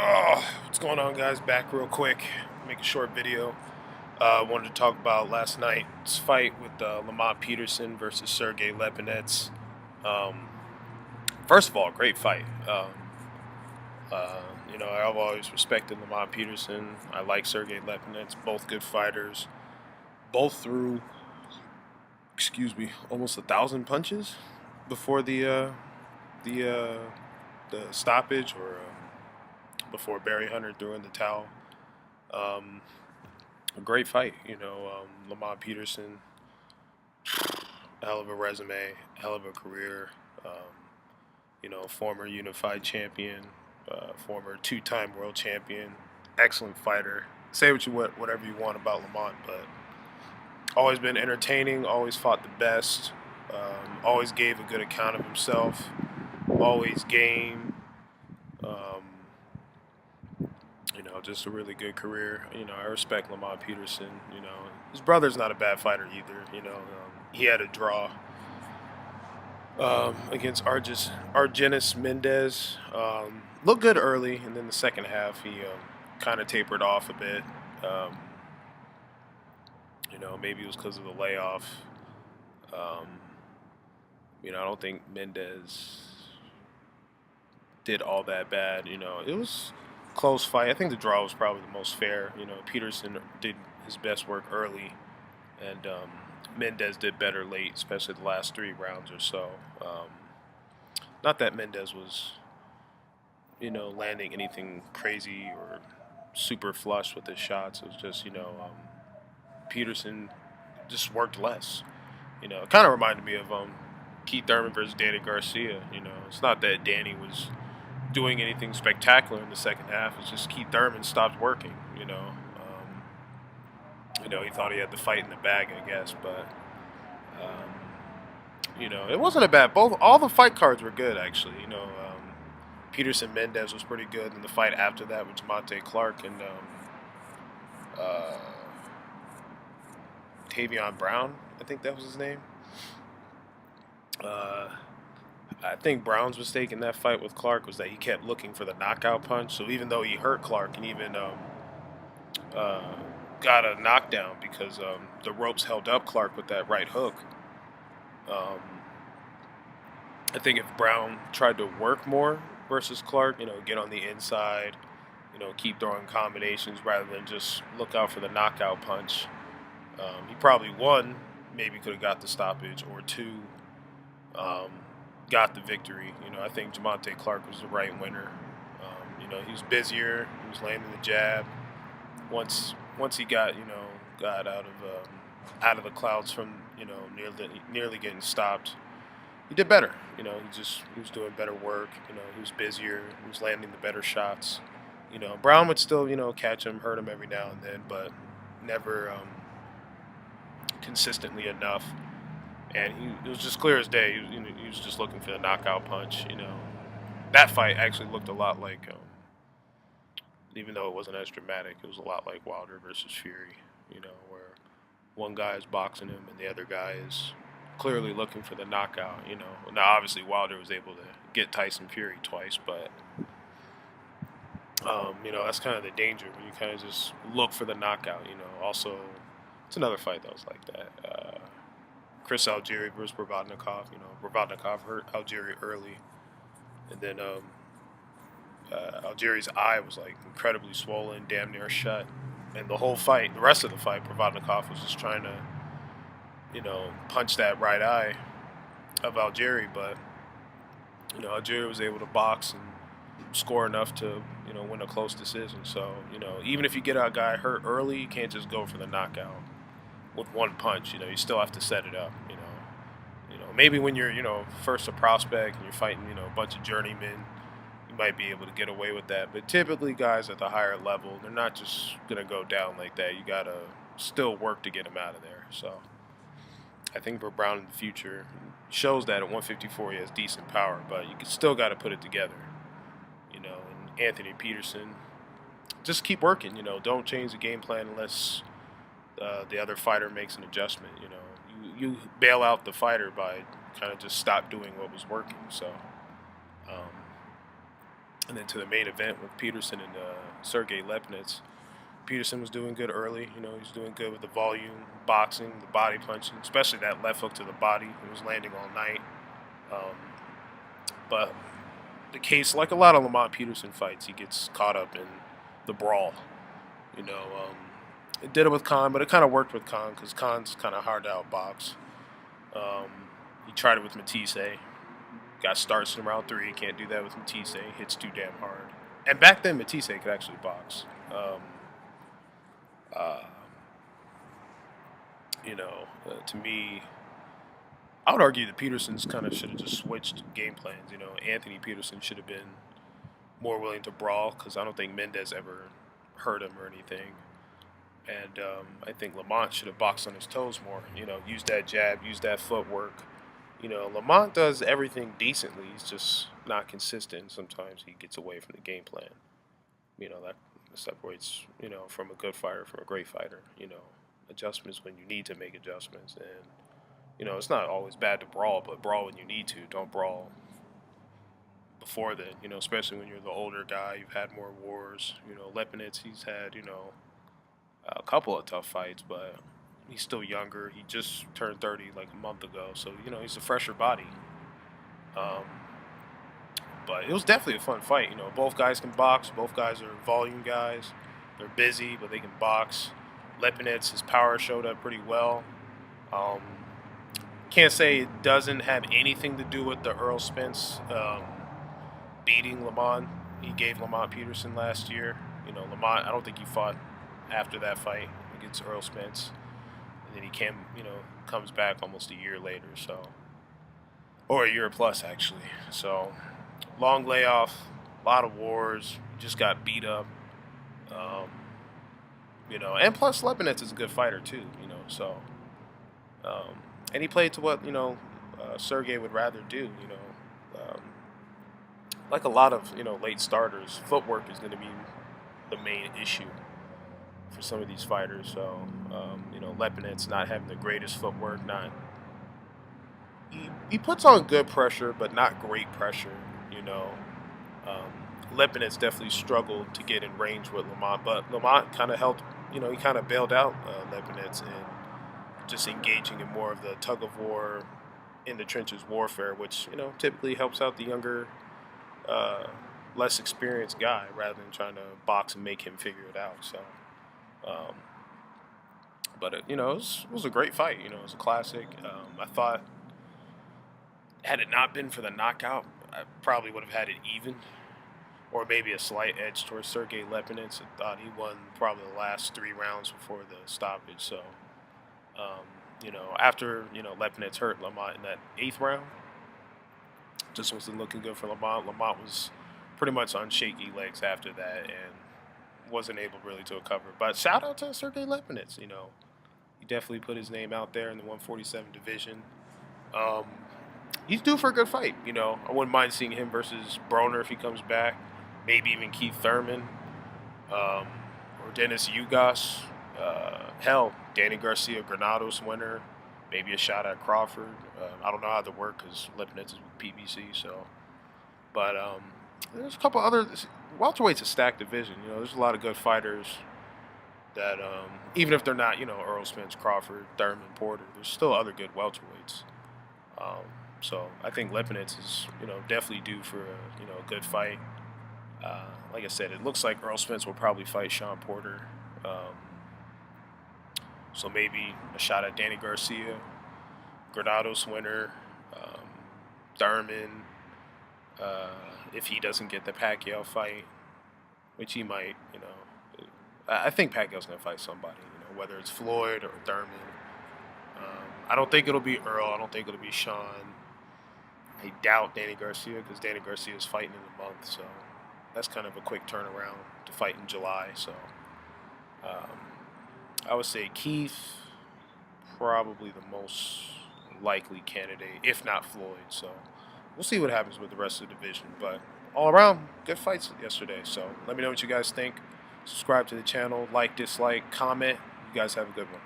Oh, what's going on, guys? Back real quick. Make a short video. Wanted to talk about last night's fight with Lamont Petterson versus Sergey Lipinets. Um, First of all, great fight. I've always respected Lamont Petterson. I like Sergey Lipinets. Both good fighters. Both threw, almost 1,000 punches before the the stoppage or before Barry Hunter threw in the towel. Um, a great fight. Lamont Peterson, hell of a resume, hell of a career. Former unified champion, former two-time world champion, excellent fighter. Say whatever you want about Lamont, but always been entertaining. Always fought the best. Always gave a good account of himself. Always game. Um, just a really good career. I respect Lamont Peterson. His brother's not a bad fighter either. He had a draw against Argenis Mendez. Looked good early, and then the second half he kind of tapered off a bit. Um, Maybe it was because of the layoff. Um, I don't think Mendez did all that bad. It was a close fight. I think the draw was probably the most fair. Peterson did his best work early, and Mendez did better late, especially the last 3 rounds or so. Not that Mendez was, landing anything crazy or super flush with his shots. It was just, Peterson just worked less. It kind of reminded me of Keith Thurman versus Danny Garcia. It's not that Danny was doing anything spectacular in the second half. It's just Keith Thurman stopped working. He thought he had the fight in the bag, I guess, but it wasn't a bad. All the fight cards were good actually. Peterson Mendez was pretty good, and the fight after that with Jamonte Clark and uh, Tavion Brown, I think that was his name. Uh, I think Brown's mistake in that fight with Clark was that he kept looking for the knockout punch. So even though he hurt Clark and even uh, got a knockdown because the ropes held up Clark with that right hook. Um, I think if Brown tried to work more versus Clark, get on the inside, keep throwing combinations rather than just look out for the knockout punch, he probably won, maybe could have got the stoppage, or two, um, got the victory. I think Jamonte Clark was the right winner. He was busier. He was landing the jab. Once he got out of the clouds from nearly getting stopped, he did better. He was doing better work. He was busier. He was landing the better shots. Brown would still catch him, hurt him every now and then, but never consistently enough. And it was just clear as day. He was just looking for the knockout punch. That fight actually looked a lot like, even though it wasn't as dramatic, it was a lot like Wilder versus Fury. Where one guy is boxing him and the other guy is clearly looking for the knockout. Now obviously Wilder was able to get Tyson Fury twice, but that's kind of the danger when you kind of just look for the knockout. Also, it's another fight that was like that. Chris Algieri versus Provodnikov. Provodnikov hurt Algieri early, and then Algieri's eye was like incredibly swollen, damn near shut, and the whole fight, the rest of the fight, Provodnikov was just trying to, punch that right eye of Algieri, but Algieri was able to box and score enough to win a close decision. So even if you get a guy hurt early, you can't just go for the knockout with one punch. You still have to set it up. Maybe when you're first a prospect and you're fighting a bunch of journeymen, you might be able to get away with that. But typically, guys at the higher level, they're not just gonna go down like that. You gotta still work to get them out of there. So I think for Brown in the future, shows that at 154 he has decent power, but you still got to put it together. And Anthony Peterson, just keep working. Don't change the game plan unless the other fighter makes an adjustment. You bail out the fighter by kind of just stop doing what was working. So And then to the main event with Petterson and Sergey Lipinets. Petterson was doing good early. You know, he was doing good with the volume, boxing, the body punching, especially that left hook to the body. He was landing all night. Um, but the case, like a lot of Lamont Petterson fights, he gets caught up in the brawl. You know, it did it with Khan, but it kind of worked with Khan because Khan's kind of hard to outbox. Um, he tried it with Matisse. Got starts in round 3. Can't do that with Matisse. Hits too damn hard. And back then, Matisse could actually box. Uh, to me, I would argue that Peterson's kind of should have just switched game plans. You know, Anthony Peterson should have been more willing to brawl because I don't think Mendez ever hurt him or anything. And I think Lamont should have boxed on his toes more. You know, use that jab, use that footwork. You know, Lamont does everything decently. He's just not consistent. Sometimes he gets away from the game plan. You know, that separates, from a good fighter from a great fighter. You know, adjustments when you need to make adjustments. And, it's not always bad to brawl, but brawl when you need to. Don't brawl before then, especially when you're the older guy. You've had more wars. Lipinets, he's had, a couple of tough fights, but he's still younger. He just turned 30 like a month ago, so he's a fresher body. Um, but it was definitely a fun fight. Both guys can box. Both guys are volume guys. They're busy, but they can box. Lipinets, his power showed up pretty well. Um, can't say it doesn't have anything to do with the Earl Spence beating Lamont. He gave Lamont Petterson last year. Lamont, I don't think he fought after that fight against Earl Spence. And then he comes back almost a year later, or a year plus actually. So long layoff, a lot of wars, just got beat up. Um, and plus Lipinets is a good fighter too, and he played to what, Sergey would rather do, like a lot of, late starters, footwork is going to be the main issue for some of these fighters. So, Lipinets not having the greatest footwork, he puts on good pressure, but not great pressure. Lipinets definitely struggled to get in range with Lamont, but Lamont kind of helped. He kind of bailed out Lipinets and just engaging in more of the tug of war, in the trenches warfare, which typically helps out the younger, less experienced guy rather than trying to box and make him figure it out. So. But it was a great fight. It was a classic. I thought, had it not been for the knockout, I probably would have had it even, or maybe a slight edge towards Sergey Lipinets. I thought he won probably the last 3 rounds before the stoppage. So, after Lipinets hurt Lamont in that 8th round, just wasn't looking good for Lamont. Lamont was pretty much on shaky legs after that and wasn't able really to recover. But shout out to Sergey Lipinets. He definitely put his name out there in the 147 division. He's due for a good fight. I wouldn't mind seeing him versus Broner if he comes back. Maybe even Keith Thurman, or Dennis Ugas. Hell, Danny Garcia, Granados winner. Maybe a shot at Crawford. I don't know how to work because Lipinets is with PBC. So, but there's a couple other. Welterweight's a stacked division. There's a lot of good fighters that, even if they're not, Earl Spence, Crawford, Thurman, Porter, there's still other good welterweights. So I think Lipinets is, definitely due for a good fight. Like I said, it looks like Earl Spence will probably fight Sean Porter. So maybe a shot at Danny Garcia, Granados winner, Thurman. If he doesn't get the Pacquiao fight, which he might, I think Pacquiao's going to fight somebody, whether it's Floyd or Thurman. I don't think it'll be Earl. I don't think it'll be Sean. I doubt Danny Garcia because Danny Garcia is fighting in a month, so that's kind of a quick turnaround to fight in July. So I would say Keith, probably the most likely candidate, if not Floyd. So we'll see what happens with the rest of the division. But all around, good fights yesterday. So let me know what you guys think. Subscribe to the channel, like, dislike, comment. You guys have a good one.